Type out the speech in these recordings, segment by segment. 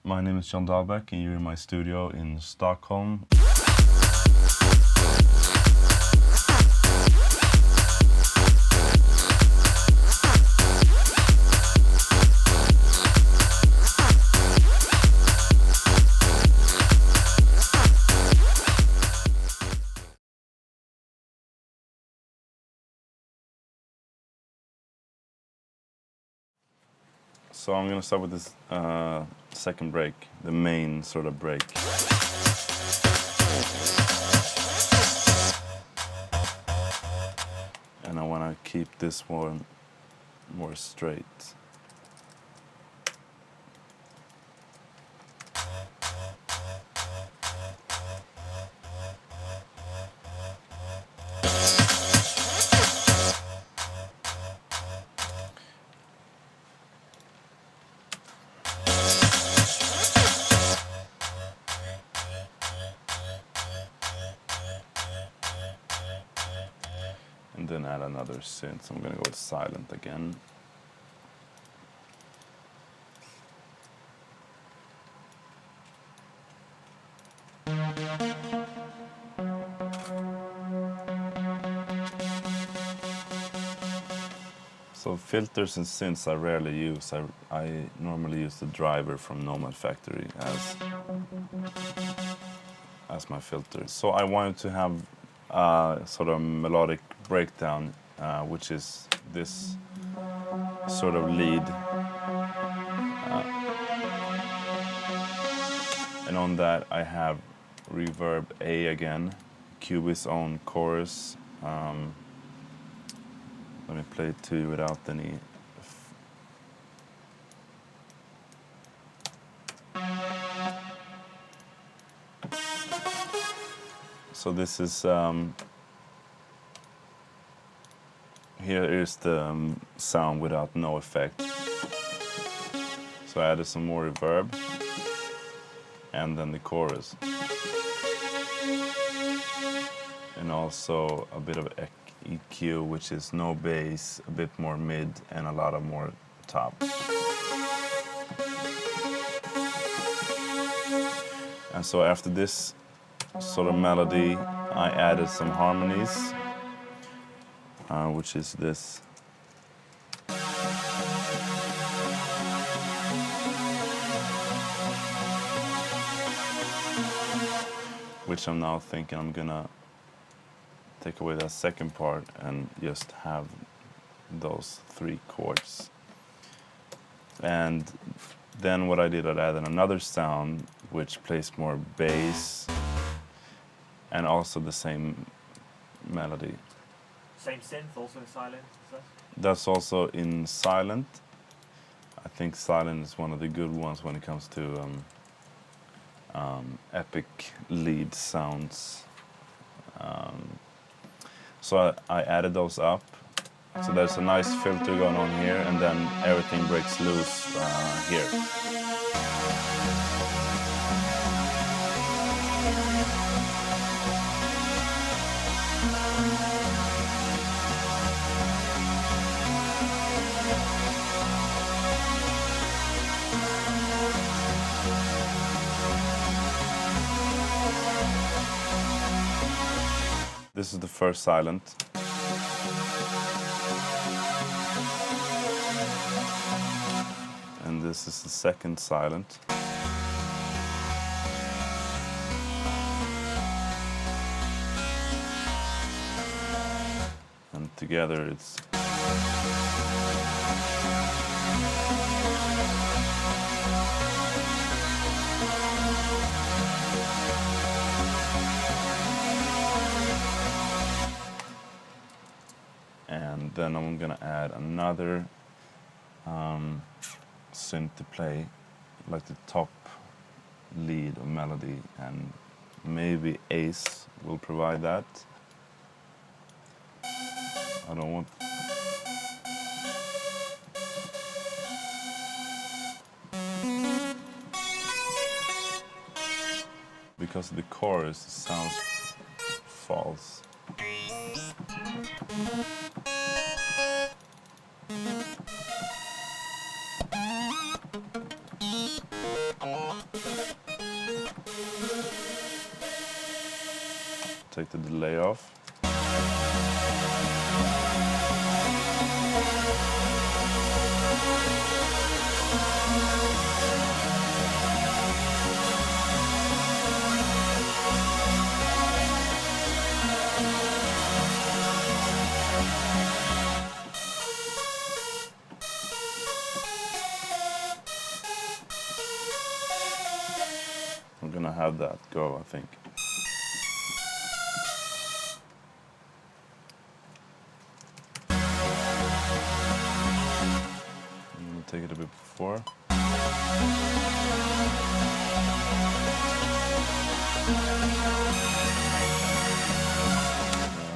My name is Dahlback and you're in my studio in Stockholm. So I'm going to start with this second break, the main sort of break. And I want to keep this one more straight. And then add another synth. So I'm going to go with silent again. So filters and synths I rarely use. I normally use the driver from Nomad Factory as my filter. So I wanted to have a sort of melodic breakdown, which is this sort of lead. And on that I have reverb A again, Cubase own chorus. Let me play it to you without any. So this is, here is the sound without no effect. So I added some more reverb and then the chorus. And also a bit of EQ, which is no bass, a bit more mid, and a lot of more top. And so after this sort of melody, I added some harmonies, which is this. Which I'm now thinking I'm gonna take away that second part and just have those three chords. And then what I did, I added another sound which plays more bass and also the same melody. Same synth, also in silent? That's also in silent. I think silent is one of the good ones when it comes to epic lead sounds. So I added those up. So there's a nice filter going on here, and then everything breaks loose here. This is the first silent. And this is the second silent. And together it's and then I'm gonna add another synth to play, like the top lead or melody, and maybe Ace will provide that. I don't want. Because of the chorus, it sounds false. take the delay off. I'm gonna have that go, I think. I'm gonna take it a bit before. I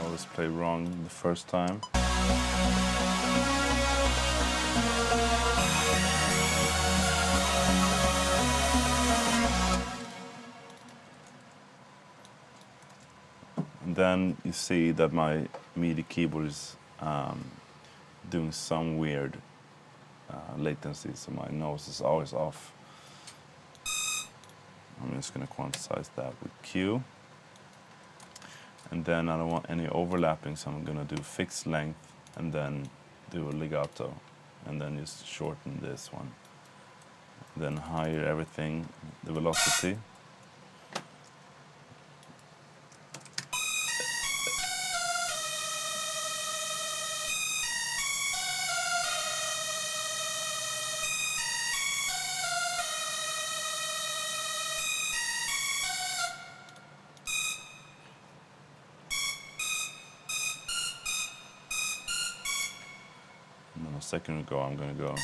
always play wrong the first time. And then you see that my MIDI keyboard is doing some weird latency, so my nose is always off. I'm just going to quantize that with Q. And then I don't want any overlapping, so I'm going to do fixed length and then do a legato. And then just shorten this one. Then higher everything, the velocity. And then a second ago, I'm going to go.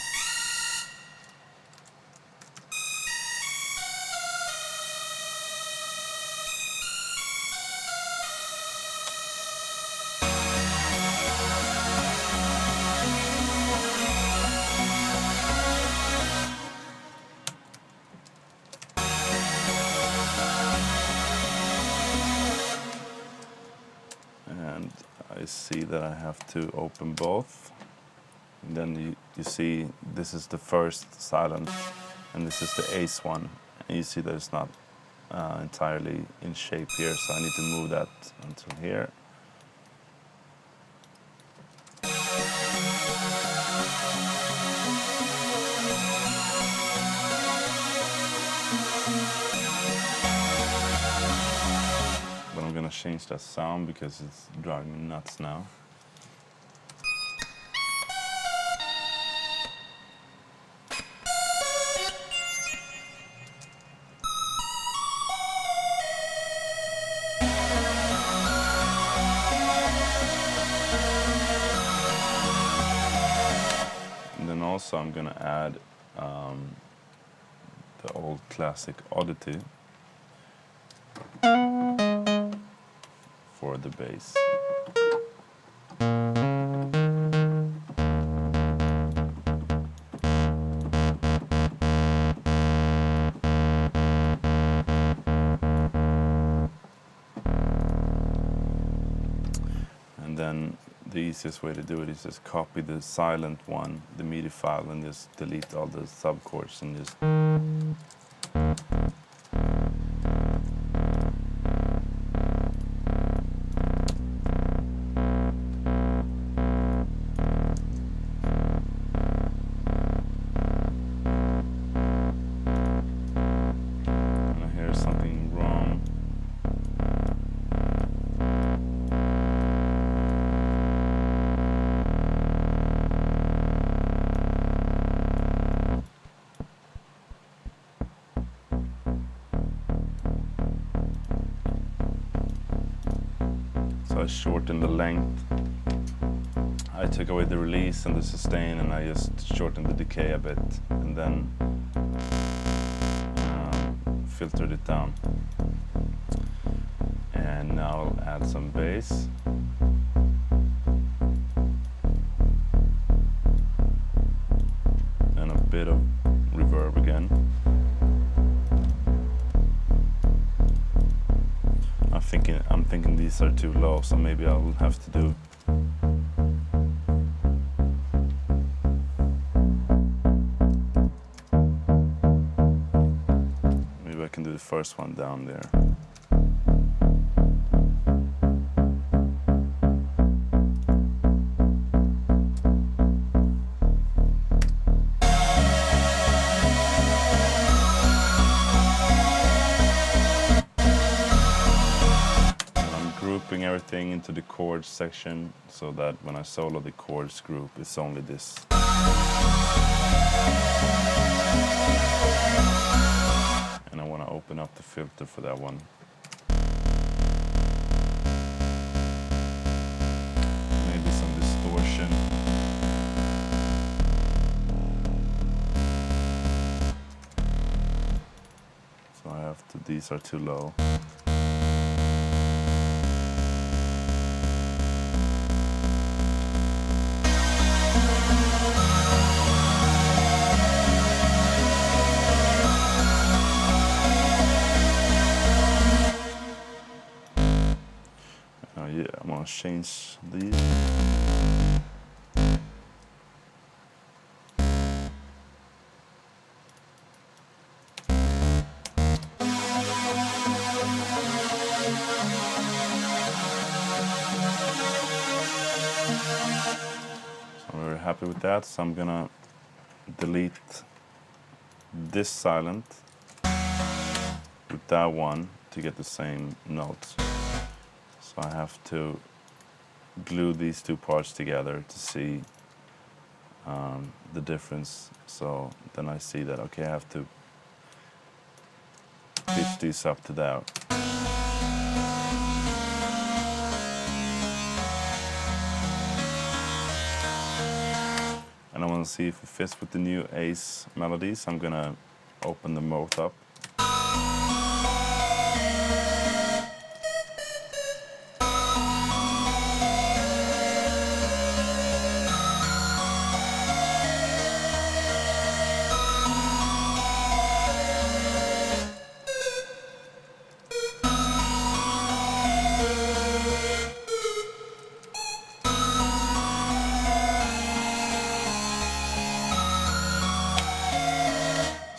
And I see that I have to open both. And then you see this is the first silent and this is the ace one. And you see that it's not entirely in shape here, so I need to move that until here. But I'm gonna change that sound because it's driving me nuts now. And then also I'm gonna add the old classic oddity for the bass. And then the easiest way to do it is just copy the silent one, the MIDI file, and just delete all the subchords and just and I hear something wrong. So I shorten the length. I took away the release and the sustain, and I just shortened the decay a bit, and then filtered it down. And now I'll add some bass. And a bit of reverb again. I'm thinking these are too low, so maybe I'll have to do maybe I can do the first one down there. into the chords section so that when I solo the chords group, it's only this. And I want to open up the filter for that one. Maybe some distortion. So I have to, these are too low. Yeah, I'm gonna change these. I'm very happy with that, so I'm gonna delete this silent with that one to get the same notes. So I have to glue these two parts together to see the difference. So then I see that, okay, I have to pitch these up to that. And I want to see if it fits with the new Ace melodies. I'm gonna open them both up.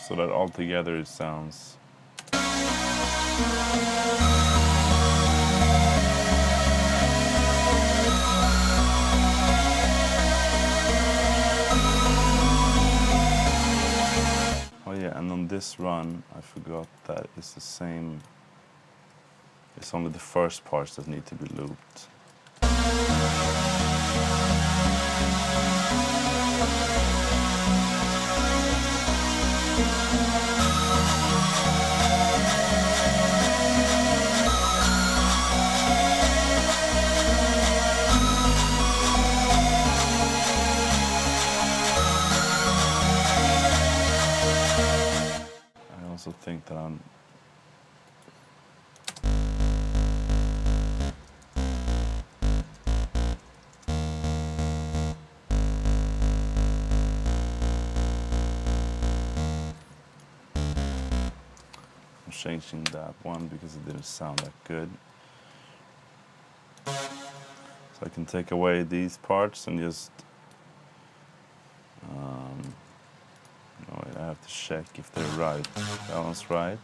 So that all together it sounds. Oh yeah, and on this run, I forgot that it's the same. It's only the first parts that need to be looped. I also think that I'm changing that one because it didn't sound that good. So I can take away these parts and just no, I have to check if they're right. That one's right.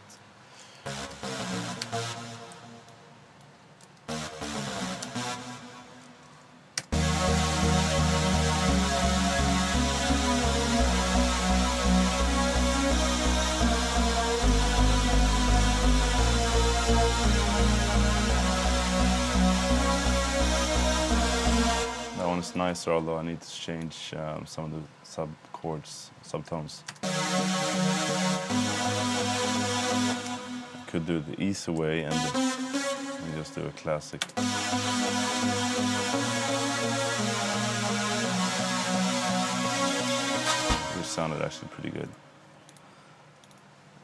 That one is nicer, although I need to change some of the sub-chords, subtones. I could do the easy way and just do a classic. Which sounded actually pretty good.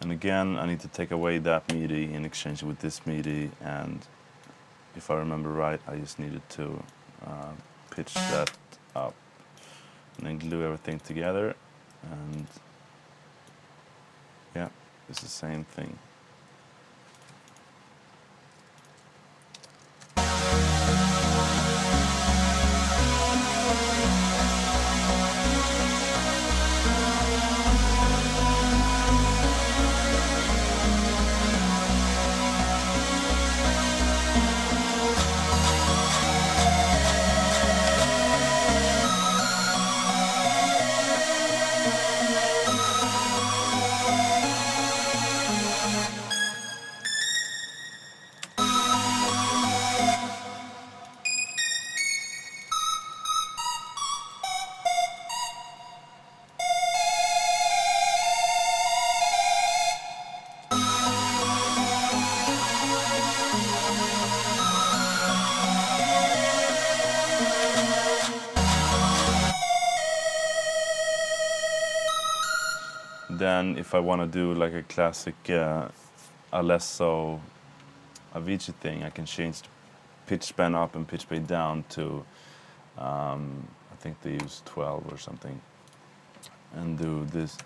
And again, I need to take away that MIDI and exchange it with this MIDI, and if I remember right, I just needed to pitch that up and then glue everything together, and yeah, it's the same thing. then if I want to do like a classic Alesso Avicii thing, I can change the pitch bend up and pitch bend down to, I think they use 12 or something, and do this.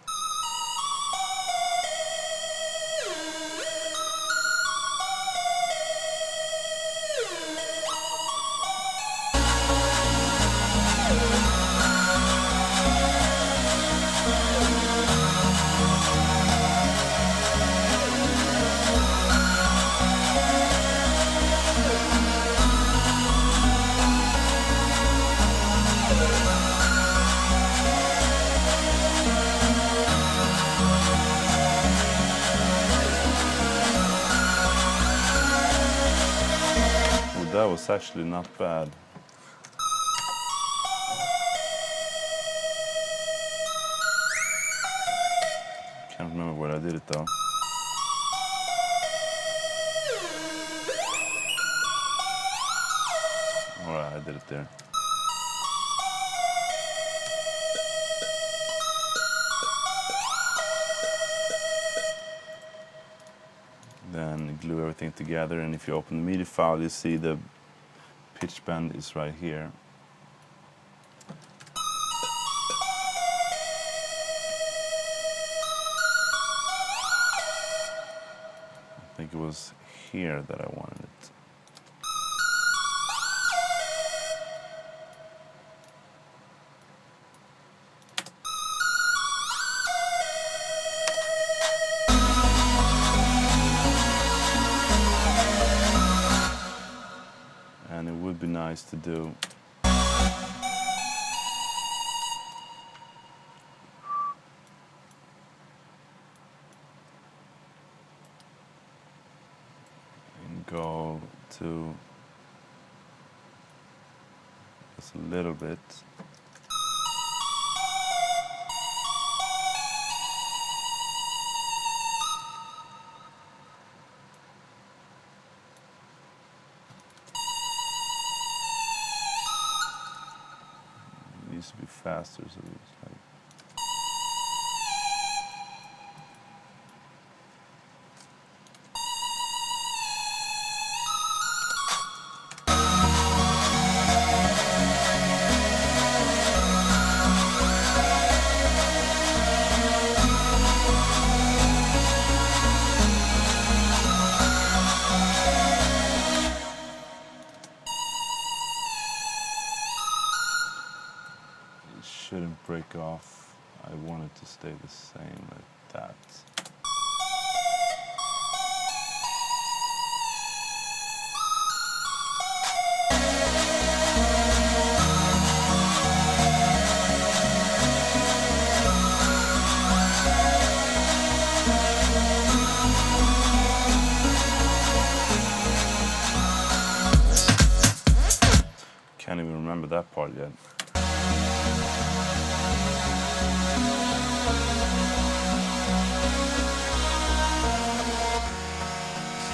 That was actually not bad. Can't remember where I did it though. Alright, I did it there. Then glue everything together, and if you open the MIDI file, you see the pitch bend is right here. I think it was here that I wanted it. And it would be nice to do. And go to just a little bit. It needs to be faster, so it's like. Shouldn't break off. I want it to stay the same like that. Can't even remember that part yet.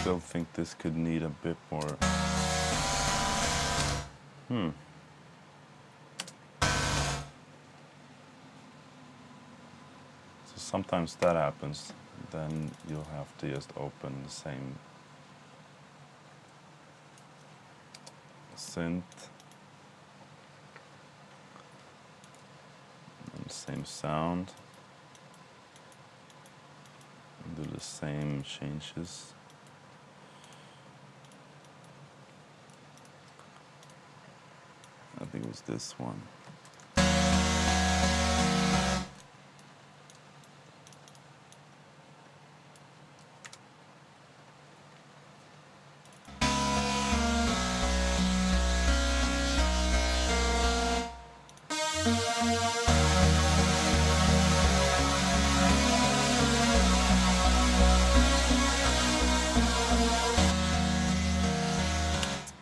Still think this could need a bit more. So sometimes that happens, then you'll have to just open the same synth and same sound and do the same changes. I think it was this one.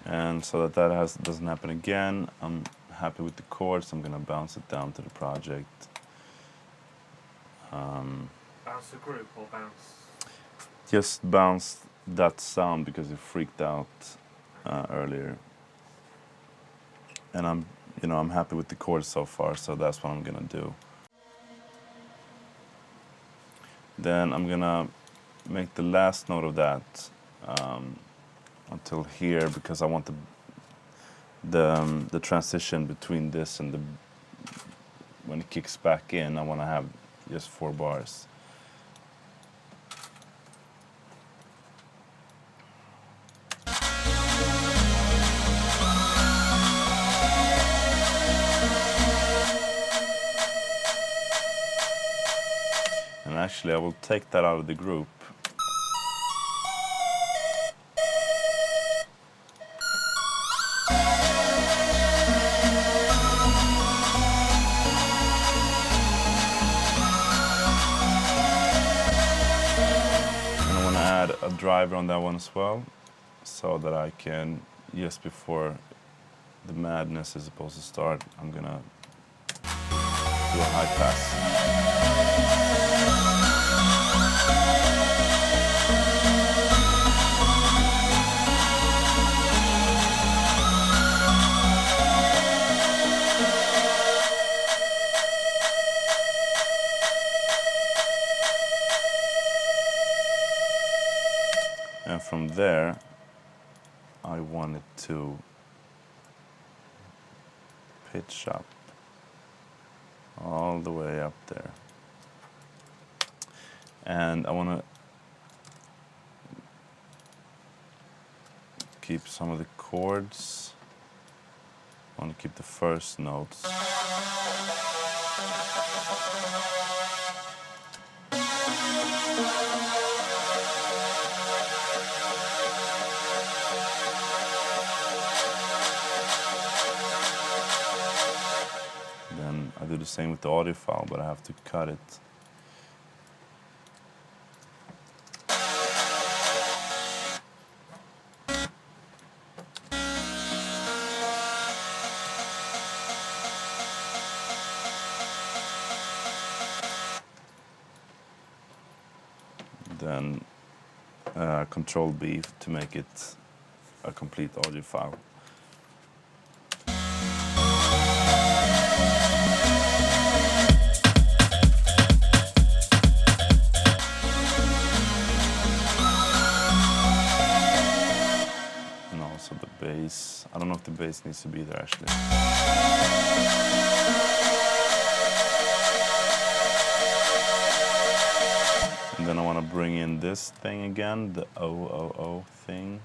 And so that doesn't happen again, I'm happy with the chords. I'm gonna bounce it down to the project. Bounce the group or bounce? Just bounce that sound because it freaked out earlier. And I'm happy with the chords so far, so that's what I'm gonna do. Then I'm gonna make the last note of that until here, because I want the transition between this and the, when it kicks back in, I want to have just 4 bars. And actually I will take that out of the group. A driver on that one as well, so that I can, just before the madness is supposed to start, I'm gonna do a high pass. And from there, I want it to pitch up all the way up there. And I want to keep some of the chords. I want to keep the first notes. Then I do the same with the audio file, but I have to cut it. Then Control B to make it a complete audio file. And also the bass. I don't know if the bass needs to be there actually. And then I want to bring in this thing again, the O thing.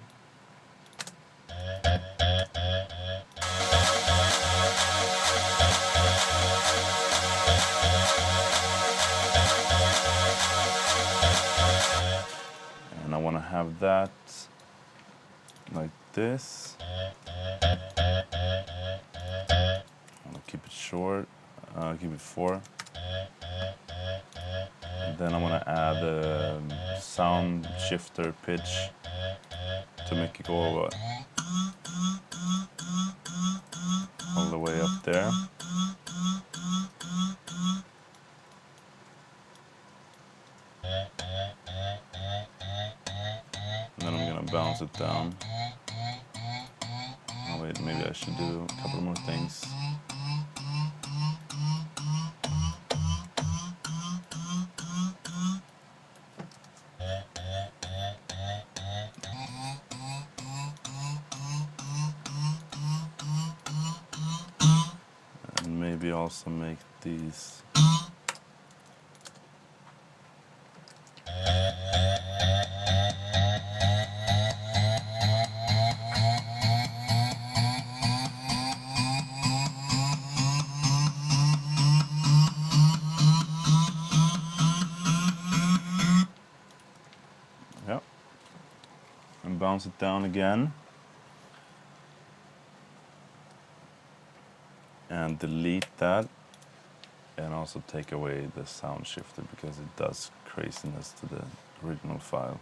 And I want to have that like this. I want to keep it short, keep it 4. And then I want to add a sound shifter pitch to make it go all the way up there. And then I'm going to bounce it down. Oh wait, maybe I should do a couple more things. And maybe also make these. Yep. And bounce it down again. And delete that. And also take away the sound shifter because it does craziness to the original file.